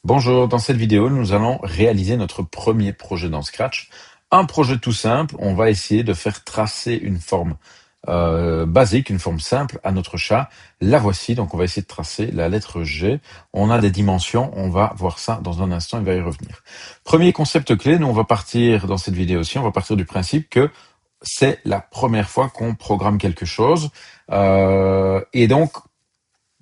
Bonjour, dans cette vidéo, nous allons réaliser notre premier projet dans Scratch. Un projet tout simple, on va essayer de faire tracer une forme basique, une forme simple à notre chat. La voici, donc on va essayer de tracer la lettre G. On a des dimensions, on va voir ça dans un instant, il va y revenir. Premier concept clé, nous on va partir dans cette vidéo aussi, on va partir du principe que c'est la première fois qu'on programme quelque chose. Et donc,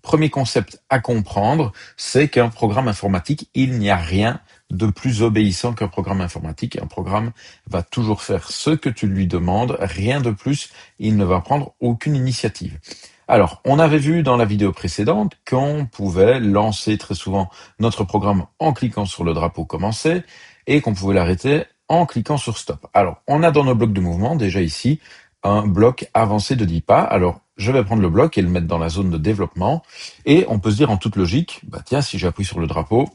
premier concept à comprendre, c'est qu'un programme informatique, il n'y a rien de plus obéissant qu'un programme informatique. Un programme va toujours faire ce que tu lui demandes, rien de plus, il ne va prendre aucune initiative. Alors, on avait vu dans la vidéo précédente qu'on pouvait lancer très souvent notre programme en cliquant sur le drapeau commencer et qu'on pouvait l'arrêter en cliquant sur stop. Alors, on a dans nos blocs de mouvement déjà ici un bloc avancé de 10 pas. Alors, je vais prendre le bloc et le mettre dans la zone de développement. Et on peut se dire en toute logique, bah tiens, si j'appuie sur le drapeau,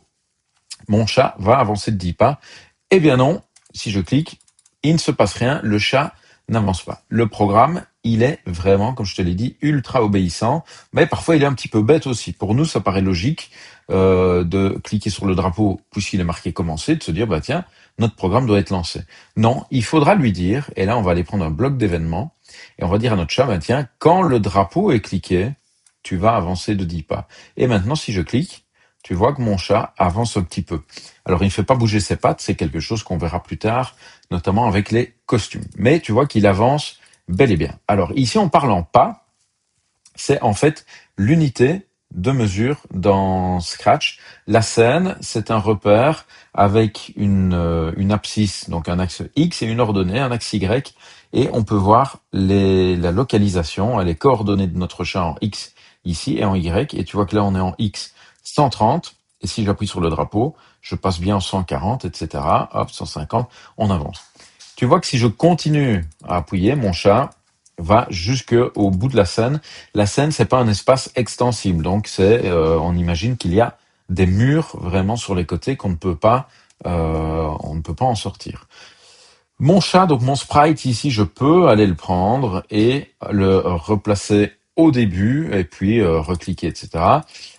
mon chat va avancer de 10 pas. Eh bien non, si je clique, il ne se passe rien, le chat n'avance pas. Le programme, il est vraiment, comme je te l'ai dit, ultra obéissant, mais parfois il est un petit peu bête aussi. Pour nous, ça paraît logique de cliquer sur le drapeau puisqu'il est marqué commencer, de se dire, bah tiens, notre programme doit être lancé. Non, il faudra lui dire, et là on va aller prendre un bloc d'événements, et on va dire à notre chat, bah tiens, quand le drapeau est cliqué, tu vas avancer de 10 pas. Et maintenant, si je clique, tu vois que mon chat avance un petit peu. Alors, il ne fait pas bouger ses pattes, c'est quelque chose qu'on verra plus tard, notamment avec les costumes. Mais tu vois qu'il avance bel et bien. Alors, ici, on parle en pas, c'est en fait l'unité de mesure dans Scratch. La scène, c'est un repère avec une abscisse, donc un axe X et une ordonnée, un axe Y, et on peut voir la localisation, les coordonnées de notre chat en X ici et en Y, et tu vois que là on est en X 130, et si j'appuie sur le drapeau, je passe bien en 140, etc. Hop, 150, on avance. Tu vois que si je continue à appuyer, mon chat va jusqu'au bout de la scène. La scène, c'est pas un espace extensible, donc on imagine qu'il y a des murs vraiment sur les côtés on ne peut pas en sortir. Mon chat, donc mon sprite ici, je peux aller le prendre et le replacer au début et puis recliquer, etc.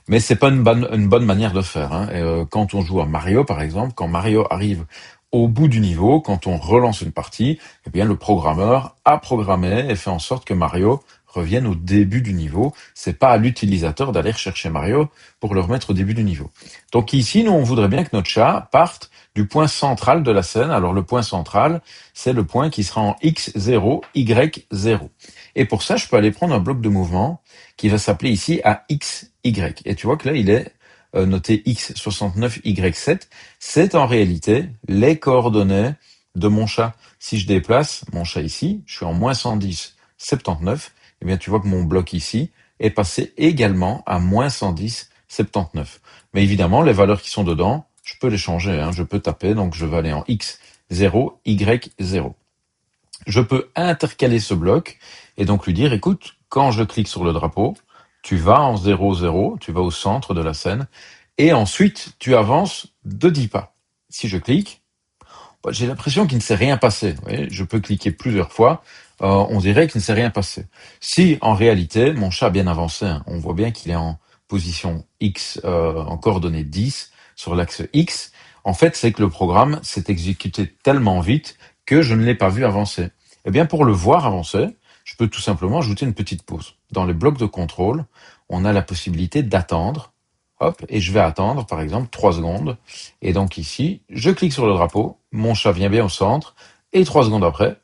Mais c'est pas une bonne manière de faire. Hein. Quand on joue à Mario, par exemple, quand Mario arrive au bout du niveau, quand on relance une partie, eh bien le programmeur a programmé et fait en sorte que Mario revienne au début du niveau. C'est pas à l'utilisateur d'aller chercher Mario pour le remettre au début du niveau. Donc ici, nous, on voudrait bien que notre chat parte du point central de la scène. Alors le point central, c'est le point qui sera en X0, Y0. Et pour ça, je peux aller prendre un bloc de mouvement qui va s'appeler ici AXY. Et tu vois que là, il est noté X69Y7. C'est en réalité les coordonnées de mon chat. Si je déplace mon chat ici, je suis en moins 110, 79. Eh bien, tu vois que mon bloc ici est passé également à moins 110, 79. Mais évidemment, les valeurs qui sont dedans, je peux les changer. Hein. Je peux taper, donc je vais aller en X0, Y0. Je peux intercaler ce bloc et donc lui dire, écoute, quand je clique sur le drapeau, tu vas en 0, 0, tu vas au centre de la scène, et ensuite tu avances de 10 pas. Si je clique, j'ai l'impression qu'il ne s'est rien passé. Vous voyez, je peux cliquer plusieurs fois, on dirait qu'il ne s'est rien passé. Si en réalité, mon chat a bien avancé, hein, on voit bien qu'il est en position X, en coordonnée 10, sur l'axe X, en fait, c'est que le programme s'est exécuté tellement vite que je ne l'ai pas vu avancer. Eh bien, pour le voir avancer, je peux tout simplement ajouter une petite pause. Dans les blocs de contrôle, on a la possibilité d'attendre. Hop, et je vais attendre, par exemple, 3 secondes. Et donc ici, je clique sur le drapeau, mon chat vient bien au centre, et 3 secondes après,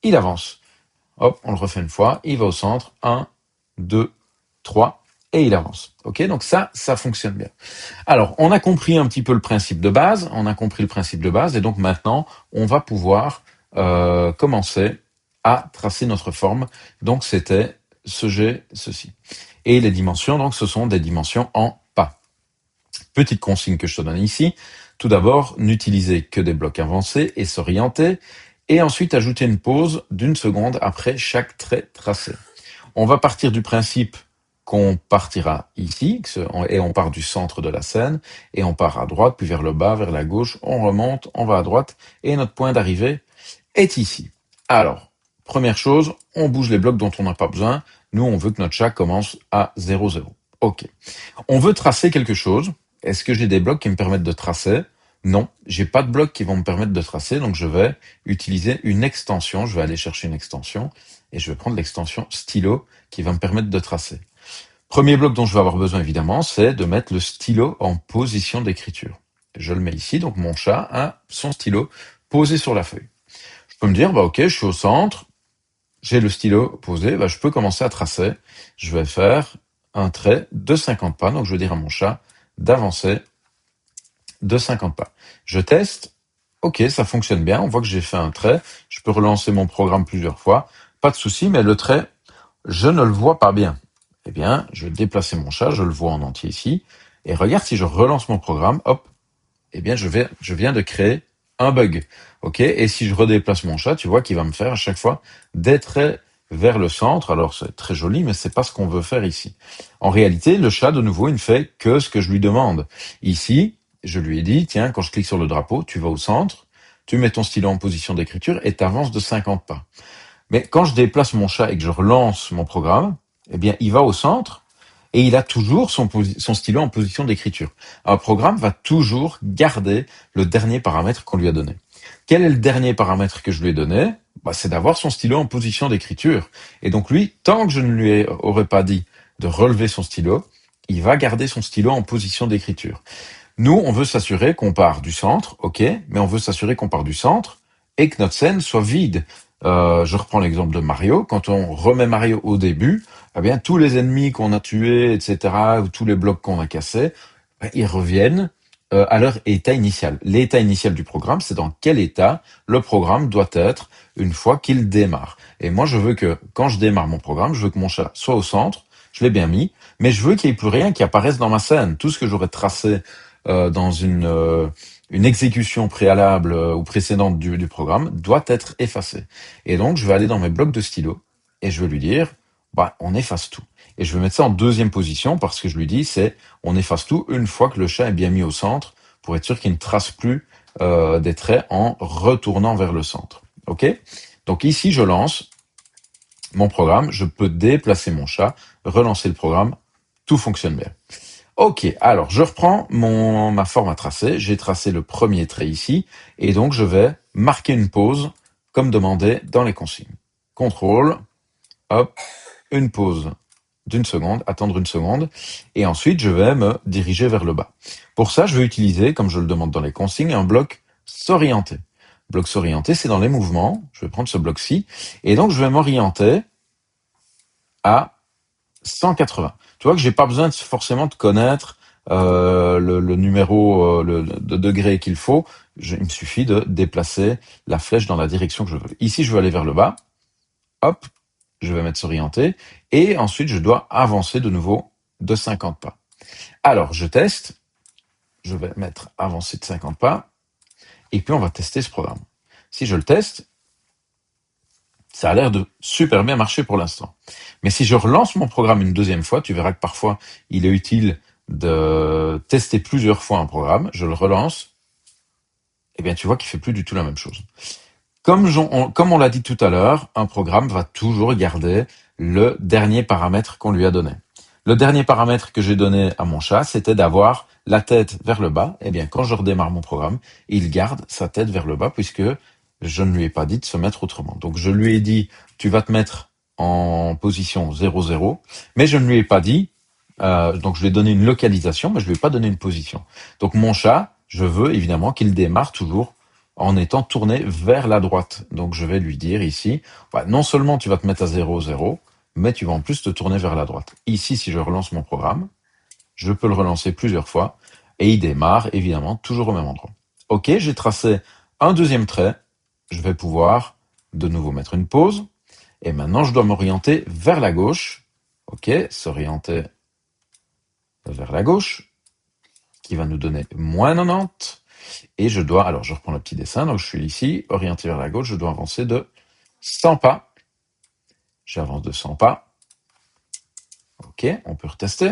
il avance. Hop, on le refait une fois, il va au centre, 1, 2, 3, et il avance. Ok, donc ça fonctionne bien. Alors, on a compris un petit peu le principe de base, et donc maintenant, on va pouvoir commencer à tracer notre forme. Donc, c'était ce jet, ceci. Et les dimensions, donc, ce sont des dimensions en pas. Petite consigne que je te donne ici. Tout d'abord, n'utilisez que des blocs avancés et s'orienter, et ensuite ajouter une pause d'1 seconde après chaque trait tracé. On va partir du principe qu'on partira ici, et on part du centre de la scène, et on part à droite, puis vers le bas, vers la gauche, on remonte, on va à droite, et notre point d'arrivée est ici. Alors, première chose, on bouge les blocs dont on n'a pas besoin. Nous, on veut que notre chat commence à 0, 0. Ok. On veut tracer quelque chose. Est-ce que j'ai des blocs qui me permettent de tracer? Non, j'ai pas de blocs qui vont me permettre de tracer, donc je vais utiliser une extension. Je vais aller chercher une extension et je vais prendre l'extension stylo qui va me permettre de tracer. Premier bloc dont je vais avoir besoin évidemment, c'est de mettre le stylo en position d'écriture. Je le mets ici, donc mon chat a son stylo posé sur la feuille. Je peux me dire, bah ok, je suis au centre, j'ai le stylo posé, bah je peux commencer à tracer. Je vais faire un trait de 50 pas, donc je vais dire à mon chat d'avancer de 50 pas. Je teste, ok, ça fonctionne bien, on voit que j'ai fait un trait, je peux relancer mon programme plusieurs fois, pas de souci, mais le trait, je ne le vois pas bien. Eh bien, je vais déplacer mon chat, je le vois en entier ici, et regarde si je relance mon programme, hop, eh bien, je viens de créer un bug. Ok. Et si je redéplace mon chat, tu vois qu'il va me faire à chaque fois des traits vers le centre. Alors, c'est très joli, mais c'est pas ce qu'on veut faire ici. En réalité, le chat, de nouveau, il ne fait que ce que je lui demande. Ici, je lui ai dit, tiens, quand je clique sur le drapeau, tu vas au centre, tu mets ton stylo en position d'écriture et t'avances de 50 pas. Mais quand je déplace mon chat et que je relance mon programme, eh bien, il va au centre et il a toujours son stylo en position d'écriture. Un programme va toujours garder le dernier paramètre qu'on lui a donné. Quel est le dernier paramètre que je lui ai donné? Bah, c'est d'avoir son stylo en position d'écriture. Et donc lui, tant que je ne lui aurais pas dit de relever son stylo, il va garder son stylo en position d'écriture. Nous, on veut s'assurer qu'on part du centre, ok, mais on veut s'assurer qu'on part du centre et que notre scène soit vide. Je reprends l'exemple de Mario. Quand on remet Mario au début, eh bien tous les ennemis qu'on a tués, etc., ou tous les blocs qu'on a cassés, ils reviennent à leur état initial. L'état initial du programme, c'est dans quel état le programme doit être une fois qu'il démarre. Et moi, je veux que quand je démarre mon programme, je veux que mon chat soit au centre. Je l'ai bien mis, mais je veux qu'il n'y ait plus rien qui apparaisse dans ma scène. Tout ce que j'aurais tracé dans une exécution préalable ou précédente du programme doit être effacé. Et donc, je vais aller dans mes blocs de stylo et je vais lui dire, bah, on efface tout. Et je vais mettre ça en deuxième position parce que je lui dis, c'est on efface tout une fois que le chat est bien mis au centre pour être sûr qu'il ne trace plus des traits en retournant vers le centre. Ok? Donc ici, je lance mon programme, je peux déplacer mon chat, relancer le programme, tout fonctionne bien. Ok, alors je reprends ma forme à tracer. J'ai tracé le premier trait ici et donc je vais marquer une pause comme demandé dans les consignes. Contrôle, hop, une pause d'une seconde, attendre une seconde et ensuite je vais me diriger vers le bas. Pour ça, je vais utiliser, comme je le demande dans les consignes, un bloc s'orienter. Bloc s'orienter, c'est dans les mouvements. Je vais prendre ce bloc-ci et donc je vais m'orienter à 180. Tu vois que j'ai pas besoin forcément de connaître le numéro de degré qu'il faut. Il me suffit de déplacer la flèche dans la direction que je veux. Ici, je veux aller vers le bas. Hop, je vais mettre s'orienter. Et ensuite, je dois avancer de nouveau de 50 pas. Alors, je teste. Je vais mettre avancer de 50 pas. Et puis, on va tester ce programme. Si je le teste, ça a l'air de super bien marcher pour l'instant. Mais si je relance mon programme une deuxième fois, tu verras que parfois, il est utile de tester plusieurs fois un programme. Je le relance. Eh bien, tu vois qu'il fait plus du tout la même chose. Comme on l'a dit tout à l'heure, un programme va toujours garder le dernier paramètre qu'on lui a donné. Le dernier paramètre que j'ai donné à mon chat, c'était d'avoir la tête vers le bas. Eh bien, quand je redémarre mon programme, il garde sa tête vers le bas puisque je ne lui ai pas dit de se mettre autrement. Donc, je lui ai dit, tu vas te mettre en position 0,0, mais je ne lui ai pas dit, donc je lui ai donné une localisation, mais je lui ai pas donné une position. Donc, mon chat, je veux évidemment qu'il démarre toujours en étant tourné vers la droite. Donc je vais lui dire ici, bah, non seulement tu vas te mettre à 0, 0, mais tu vas en plus te tourner vers la droite. Ici, si je relance mon programme, je peux le relancer plusieurs fois et il démarre évidemment toujours au même endroit. Ok, j'ai tracé un deuxième trait, je vais pouvoir de nouveau mettre une pause et maintenant je dois m'orienter vers la gauche. Ok, s'orienter vers la gauche qui va nous donner moins 90. Et je dois, alors je reprends le petit dessin, donc je suis ici, orienté vers la gauche, je dois avancer de 100 pas. J'avance de 100 pas. Ok, on peut retester.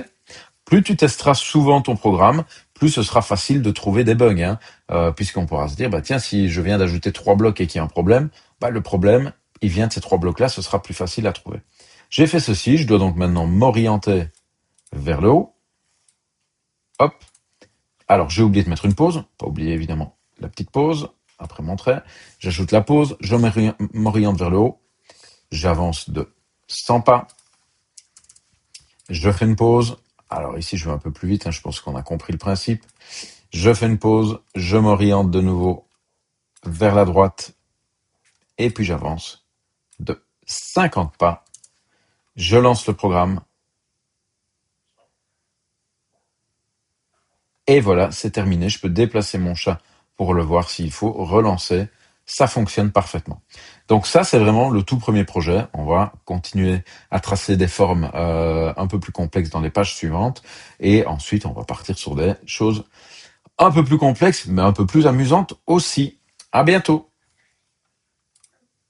Plus tu testeras souvent ton programme, plus ce sera facile de trouver des bugs, hein, puisqu'on pourra se dire, bah tiens, si je viens d'ajouter 3 blocs et qu'il y a un problème, bah le problème, il vient de ces 3 blocs-là, ce sera plus facile à trouver. J'ai fait ceci, je dois donc maintenant m'orienter vers le haut. Hop, Alors, j'ai oublié de mettre une pause. Pas oublier, évidemment, la petite pause. Après mon trait, j'ajoute la pause. Je m'oriente vers le haut. J'avance de 100 pas. Je fais une pause. Alors ici, je vais un peu plus vite. Je pense qu'on a compris le principe. Je fais une pause. Je m'oriente de nouveau vers la droite. Et puis j'avance de 50 pas. Je lance le programme. Et voilà, c'est terminé. Je peux déplacer mon chat pour le voir s'il faut, relancer. Ça fonctionne parfaitement. Donc ça, c'est vraiment le tout premier projet. On va continuer à tracer des formes un peu plus complexes dans les pages suivantes. Et ensuite, on va partir sur des choses un peu plus complexes, mais un peu plus amusantes aussi. À bientôt.